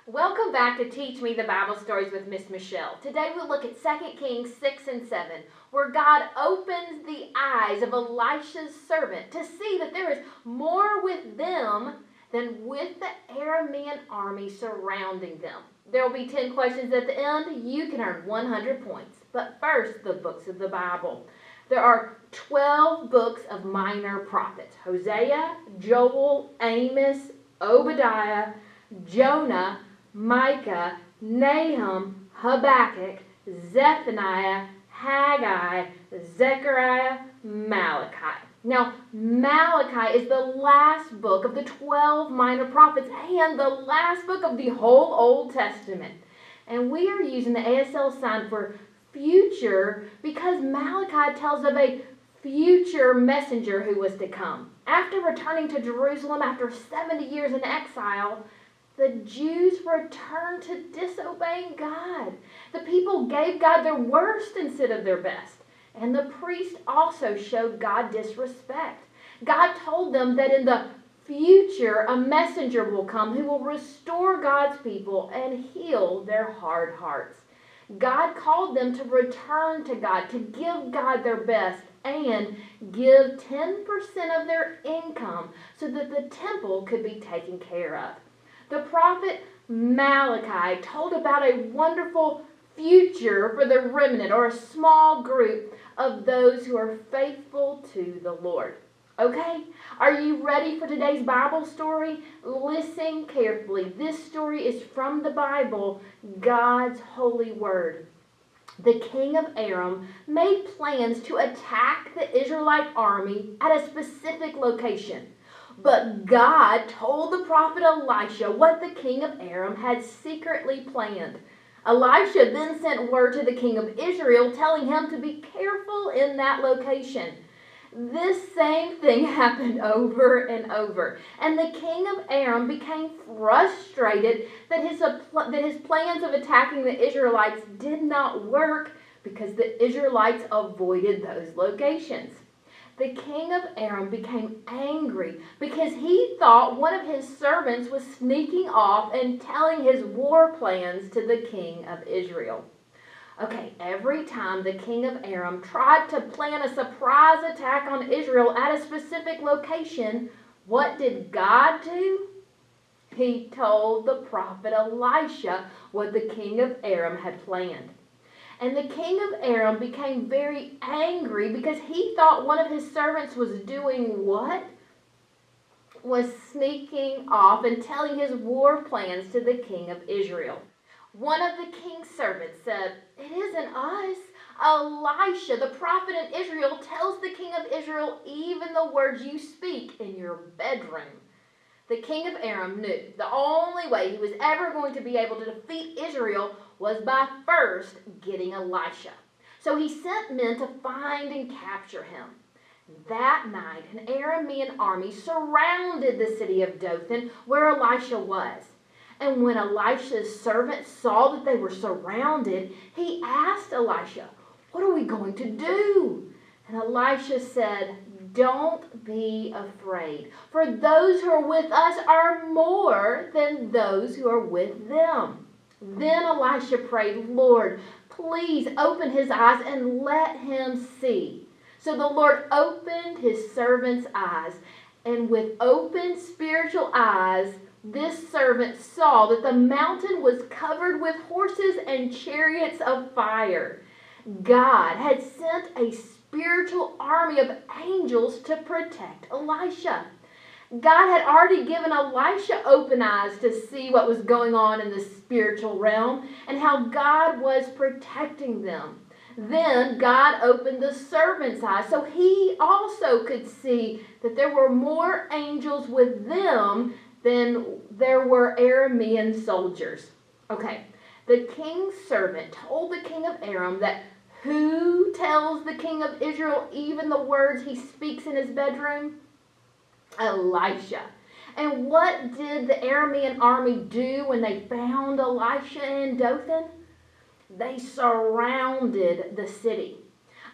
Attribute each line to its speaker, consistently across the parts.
Speaker 1: Welcome back to Teach Me the Bible Stories with Miss Michelle. Today we'll look at 2 Kings 6 and 7, where God opens the eyes of Elisha's servant to see that there is more with them than with the Aramean army surrounding them. There will be 10 questions at the end. You can earn 100 points. But first, the books of the Bible. There are 12 books of minor prophets: Hosea, Joel, Amos, Obadiah, Jonah, Micah, Nahum, Habakkuk, Zephaniah, Haggai, Zechariah, Malachi. Now, Malachi is the last book of the 12 minor prophets and the last book of the whole Old Testament. And we are using the ASL sign for future because Malachi tells of a future messenger who was to come. After returning to Jerusalem after 70 years in exile, the Jews returned to disobeying God. The people gave God their worst instead of their best. And the priests also showed God disrespect. God told them that in the future a messenger will come who will restore God's people and heal their hard hearts. God called them to return to God, to give God their best, and give 10% of their income so that the temple could be taken care of. The prophet Malachi told about a wonderful future for the remnant, or a small group of those who are faithful to the Lord. Okay, are you ready for today's Bible story? Listen carefully. This story is from the Bible, God's holy word. The king of Aram made plans to attack the Israelite army at a specific location. But God told the prophet Elisha what the king of Aram had secretly planned. Elisha then sent word to the king of Israel telling him to be careful in that location. This same thing happened over and over, and the king of Aram became frustrated that his plans of attacking the Israelites did not work because the Israelites avoided those locations. The king of Aram became angry because he thought one of his servants was sneaking off and telling his war plans to the king of Israel. Okay, every time the king of Aram tried to plan a surprise attack on Israel at a specific location, what did God do? He told the prophet Elisha what the king of Aram had planned. And the king of Aram became very angry because he thought one of his servants was doing what? Was sneaking off and telling his war plans to the king of Israel. One of the king's servants said, "It isn't us. Elisha, the prophet in Israel, tells the king of Israel even the words you speak in your bedroom." The king of Aram knew the only way he was ever going to be able to defeat Israel was by first getting Elisha. So he sent men to find and capture him. That night, an Aramean army surrounded the city of Dothan, where Elisha was. And when Elisha's servant saw that they were surrounded, he asked Elisha, "What are we going to do?" And Elisha said, "Don't be afraid, for those who are with us are more than those who are with them." Then Elisha prayed, "Lord, please open his eyes and let him see." So the Lord opened his servant's eyes, and with open spiritual eyes, this servant saw that the mountain was covered with horses and chariots of fire. God had sent a spiritual army of angels to protect Elisha. God had already given Elisha open eyes to see what was going on in the spiritual realm and how God was protecting them. Then God opened the servant's eyes so he also could see that there were more angels with them than there were Aramean soldiers. Okay, the king's servant told the king of Aram that who tells the king of Israel even the words he speaks in his bedroom? Elisha. And what did the Aramean army do when they found Elisha in Dothan? They surrounded the city.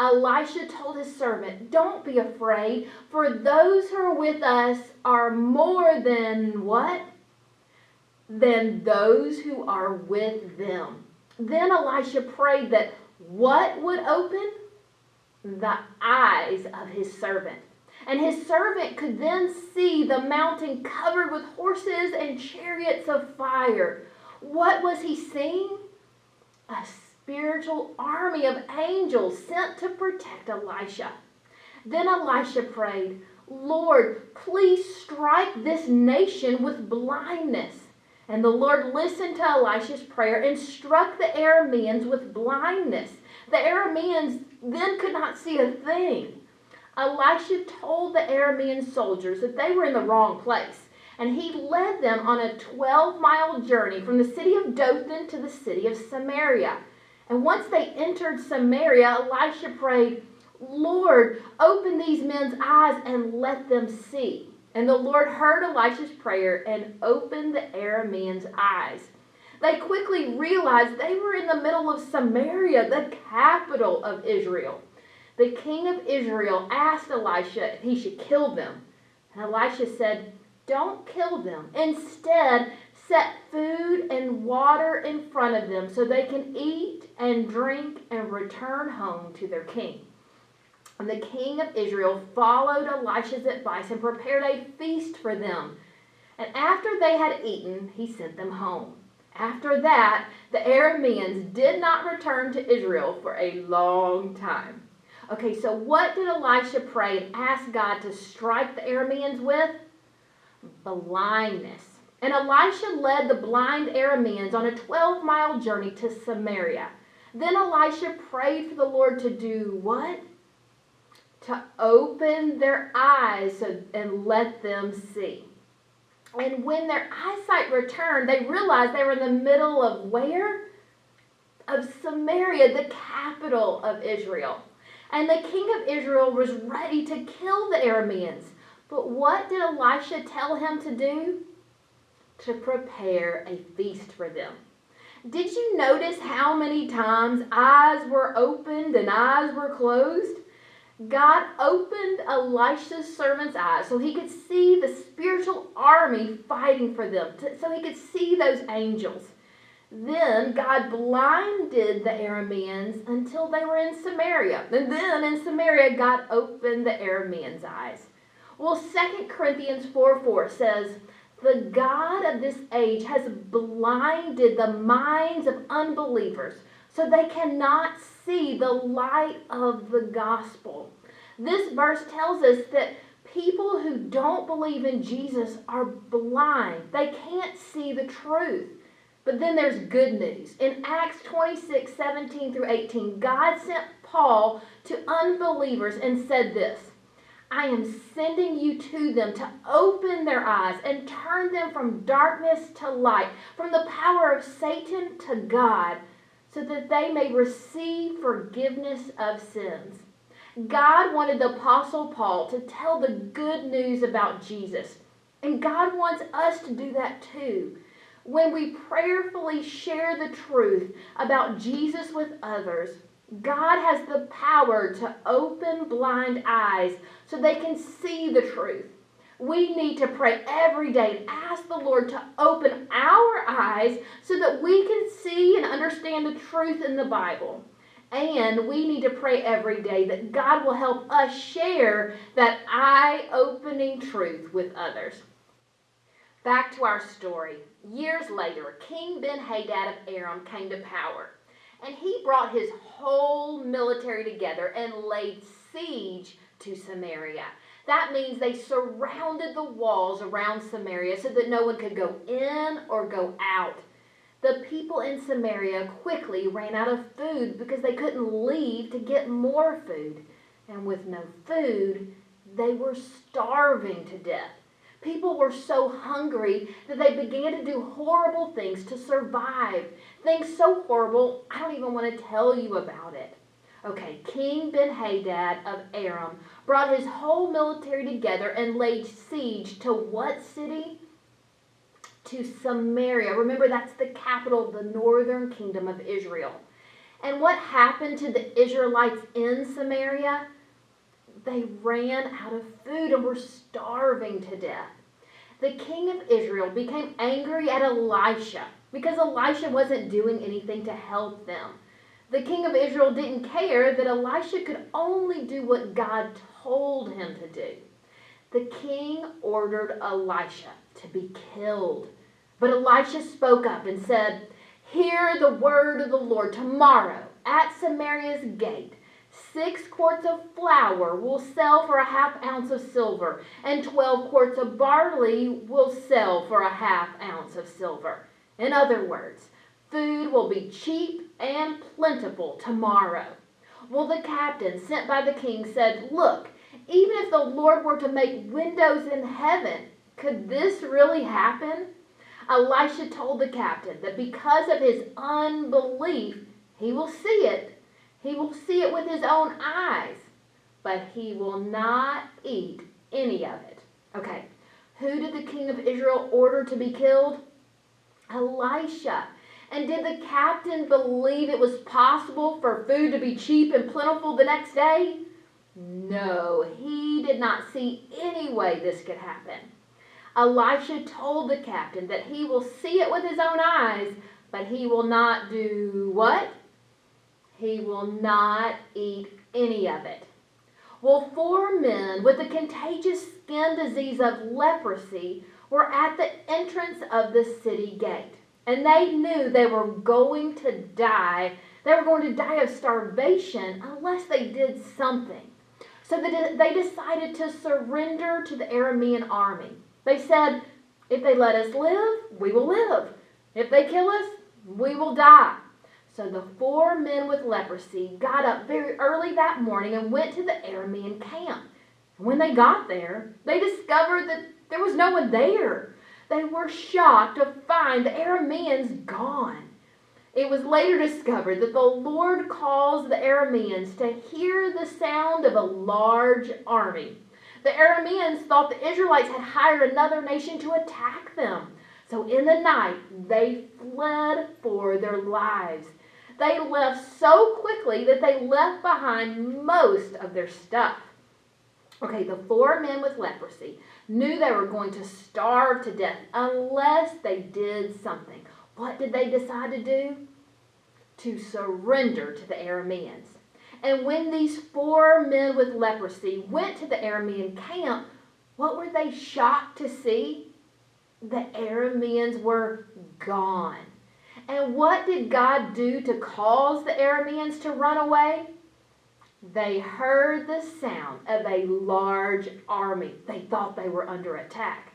Speaker 1: Elisha told his servant, "Don't be afraid, for those who are with us are more than" what? than those who are with them. Then Elisha prayed that what would open? The eyes of his servant. And his servant could then see the mountain covered with horses and chariots of fire. What was he seeing? A spiritual army of angels sent to protect Elisha. Then Elisha prayed, Lord, please strike this nation with blindness. And the Lord listened to Elisha's prayer and struck the Arameans with blindness. The Arameans then could not see a thing. Elisha told the Aramean soldiers that they were in the wrong place, and he led them on a 12-mile journey from the city of Dothan to the city of Samaria. And once they entered Samaria, Elisha prayed, Lord, open these men's eyes and let them see. And the Lord heard Elisha's prayer and opened the Arameans' eyes. They quickly realized they were in the middle of Samaria, the capital of Israel. The king of Israel asked Elisha if he should kill them. And Elisha said, don't kill them. Instead, set food and water in front of them so they can eat and drink and return home to their king. And the king of Israel followed Elisha's advice and prepared a feast for them. And after they had eaten, he sent them home. After that, the Arameans did not return to Israel for a long time. Okay, so what did Elisha pray and ask God to strike the Arameans with? Blindness. And Elisha led the blind Arameans on a 12-mile journey to Samaria. Then Elisha prayed for the Lord to do what? To open their eyes and let them see. And when their eyesight returned, they realized they were in the middle of where? Of Samaria, the capital of Israel. And the king of Israel was ready to kill the Arameans. But what did Elisha tell him to do? To prepare a feast for them. Did you notice how many times eyes were opened and eyes were closed? God opened Elisha's servant's eyes so he could see the spiritual army fighting for them, so he could see those angels. Then God blinded the Arameans until they were in Samaria. And then in Samaria, God opened the Arameans' eyes. Well, 2 Corinthians 4:4 says, the God of this age has blinded the minds of unbelievers so they cannot see the light of the gospel. This verse tells us that people who don't believe in Jesus are blind. They can't see the truth. But then there's good news. In Acts 26:17-18, God sent Paul to unbelievers and said this, I am sending you to them to open their eyes and turn them from darkness to light, from the power of Satan to God, so that they may receive forgiveness of sins. God wanted the Apostle Paul to tell the good news about Jesus. And God wants us to do that too. When we prayerfully share the truth about Jesus with others, God has the power to open blind eyes so they can see the truth. We need to pray every day and ask the Lord to open our eyes so that we can see and understand the truth in the Bible. And we need to pray every day that God will help us share that eye-opening truth with others. Back to our story. Years later, King Ben-hadad of Aram came to power. And he brought his whole military together and laid siege to Samaria. That means they surrounded the walls around Samaria so that no one could go in or go out. The people in Samaria quickly ran out of food because they couldn't leave to get more food. And with no food, they were starving to death. People were so hungry that they began to do horrible things to survive. Things so horrible, I don't even want to tell you about it. Okay, King Ben-hadad of Aram brought his whole military together and laid siege to what city? To Samaria. Remember, that's the capital of the northern kingdom of Israel. And what happened to the Israelites in Samaria? They ran out of food and were starving to death. The king of Israel became angry at Elisha because Elisha wasn't doing anything to help them. The king of Israel didn't care that Elisha could only do what God told him to do. The king ordered Elisha to be killed. But Elisha spoke up and said, "Hear the word of the Lord. Tomorrow at Samaria's gate, 6 quarts of flour will sell for a ½ ounce of silver, and 12 quarts of barley will sell for a ½ ounce of silver." In other words, food will be cheap and plentiful tomorrow. Well, the captain sent by the king said, "Look, even if the Lord were to make windows in heaven, could this really happen?" Elisha told the captain that because of his unbelief, he will see it. He will see it with his own eyes, but he will not eat any of it. Okay, who did the king of Israel order to be killed? Elisha. And did the captain believe it was possible for food to be cheap and plentiful the next day? No, he did not see any way this could happen. Elisha told the captain that he will see it with his own eyes, but he will not do what? He will not eat any of it. Well, 4 men with the contagious skin disease of leprosy were at the entrance of the city gate. And they knew they were going to die. They were going to die of starvation unless they did something. So they decided to surrender to the Aramean army. They said, "If they let us live, we will live. If they kill us, we will die." So the 4 men with leprosy got up very early that morning and went to the Aramean camp. When they got there, they discovered that there was no one there. They were shocked to find the Arameans gone. It was later discovered that the Lord caused the Arameans to hear the sound of a large army. The Arameans thought the Israelites had hired another nation to attack them. So in the night, they fled for their lives. They left so quickly that they left behind most of their stuff. Okay, the 4 men with leprosy knew they were going to starve to death unless they did something. What did they decide to do? To surrender to the Arameans. And when these 4 men with leprosy went to the Aramean camp, what were they shocked to see? The Arameans were gone. And what did God do to cause the Arameans to run away? They heard the sound of a large army. They thought they were under attack.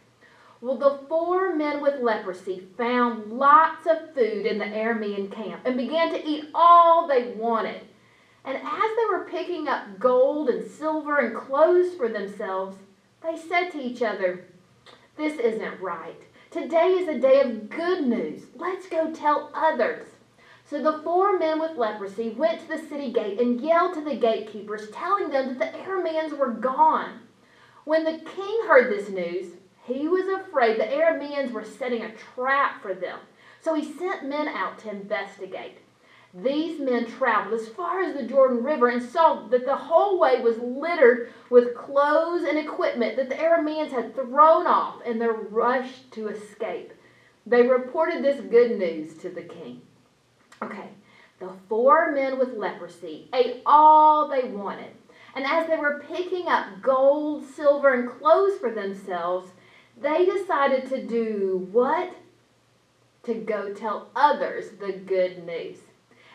Speaker 1: Well, the 4 men with leprosy found lots of food in the Aramean camp and began to eat all they wanted. And as they were picking up gold and silver and clothes for themselves, they said to each other, "This isn't right. Today is a day of good news. Let's go tell others." So the 4 men with leprosy went to the city gate and yelled to the gatekeepers, telling them that the Arameans were gone. When the king heard this news, he was afraid the Arameans were setting a trap for them. So he sent men out to investigate. These men traveled as far as the Jordan River and saw that the whole way was littered with clothes and equipment that the Arameans had thrown off in their rush to escape. They reported this good news to the king. Okay, the 4 men with leprosy ate all they wanted. And as they were picking up gold, silver, and clothes for themselves, they decided to do what? To go tell others the good news.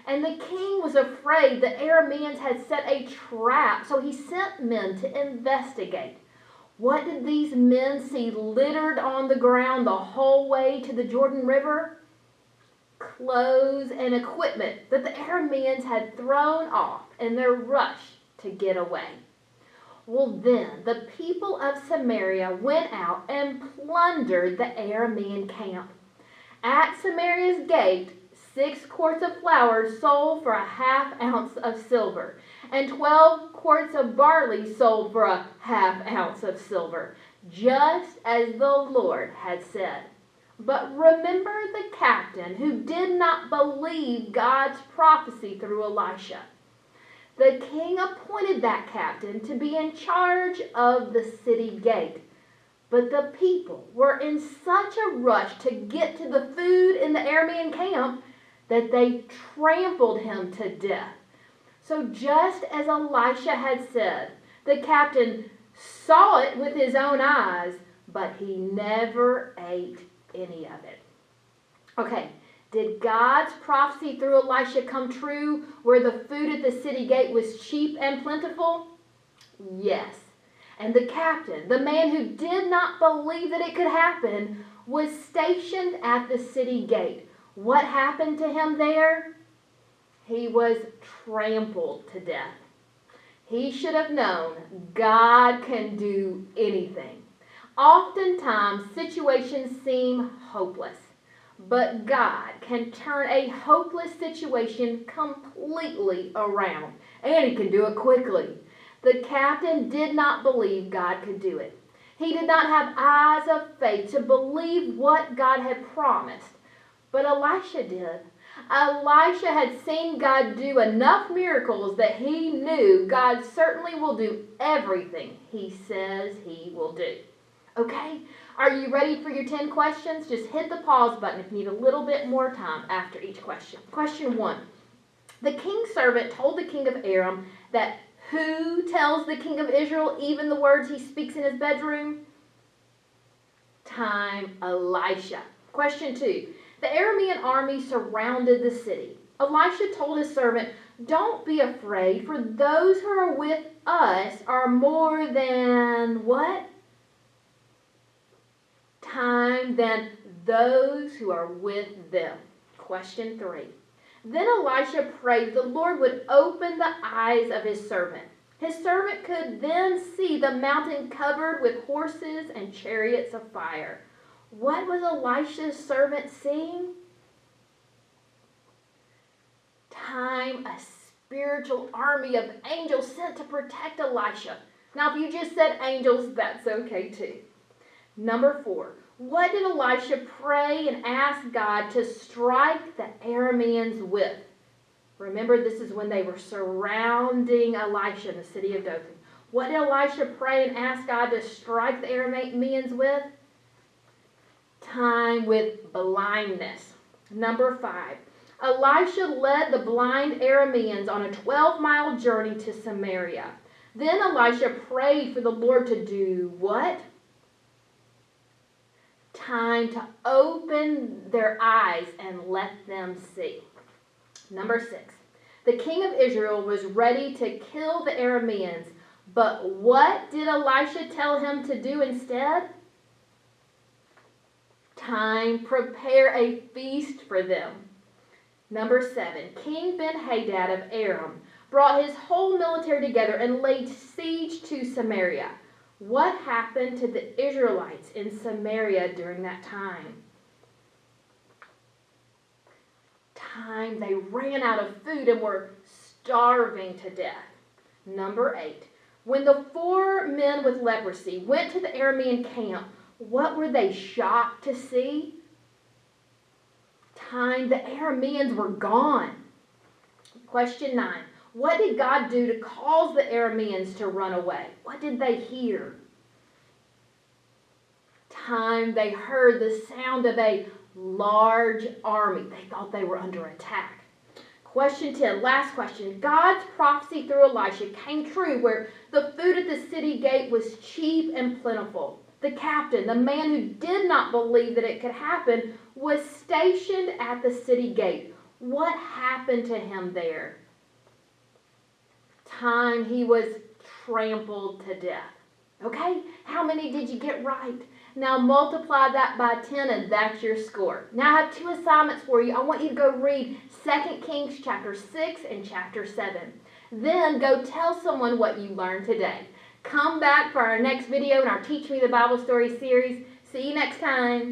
Speaker 1: And the king was afraid the Arameans had set a trap, so he sent men to investigate. What did these men see littered on the ground the whole way to the Jordan River? Clothes and equipment that the Arameans had thrown off in their rush to get away. Well, then the people of Samaria went out and plundered the Aramean camp. At Samaria's gate, 6 quarts of flour sold for a ½ ounce of silver, and 12 quarts of barley sold for a ½ ounce of silver, just as the Lord had said. But remember the captain who did not believe God's prophecy through Elisha. The king appointed that captain to be in charge of the city gate. But the people were in such a rush to get to the food in the Aramean camp that they trampled him to death. So just as Elisha had said, the captain saw it with his own eyes, but he never ate any of it. Okay, did God's prophecy through Elisha come true where the food at the city gate was cheap and plentiful? Yes. And the captain, the man who did not believe that it could happen, was stationed at the city gate. What happened to him there? He was trampled to death. He should have known God can do anything. Oftentimes, situations seem hopeless, but God can turn a hopeless situation completely around, and He can do it quickly. The captain did not believe God could do it. He did not have eyes of faith to believe what God had promised, but Elisha did. Elisha had seen God do enough miracles that he knew God certainly will do everything He says He will do. Okay? Are you ready for your 10 questions? Just hit the pause button if you need a little bit more time after each question. Question 1. The king's servant told the king of Aram that who tells the king of Israel even the words he speaks in his bedroom? Time, Elisha. Question 2. The Aramean army surrounded the city. Elisha told his servant, "Don't be afraid, for those who are with us are more than" what? Time, than those who are with them. Question 3. Then Elisha prayed the Lord would open the eyes of his servant. His servant could then see the mountain covered with horses and chariots of fire. What was Elisha's servant seeing? Time, a spiritual army of angels sent to protect Elisha. Now, if you just said angels, that's okay too. Number 4. What did Elisha pray and ask God to strike the Arameans with? Remember, this is when they were surrounding Elisha in the city of Dothan. What did Elisha pray and ask God to strike the Arameans with? Time, with blindness. Number 5. Elisha led the blind Arameans on a 12-mile journey to Samaria. Then Elisha prayed for the Lord to do what? Time, to open their eyes and let them see. Number 6. The king of Israel was ready to kill the Arameans, but what did Elisha tell him to do instead? Time, prepare a feast for them. Number 7. King Ben-hadad of Aram brought his whole military together and laid siege to Samaria. What happened to the Israelites in Samaria during that time? Time, they ran out of food and were starving to death. Number 8. When the 4 men with leprosy went to the Aramean camp, what were they shocked to see? Time, the Arameans were gone. Question 9. What did God do to cause the Arameans to run away? What did they hear? Time, they heard the sound of a large army. They thought they were under attack. Question 10, last question. God's prophecy through Elisha came true where the food at the city gate was cheap and plentiful. The captain, the man who did not believe that it could happen, was stationed at the city gate. What happened to him there? Time, he was trampled to death. Okay, how many did you get right? Now multiply that by 10 and that's your score. Now I have 2 assignments for you. I want you to go read 2 Kings chapter 6 and chapter 7. Then go tell someone what you learned today. Come back for our next video in our Teach Me the Bible Story series. See you next time.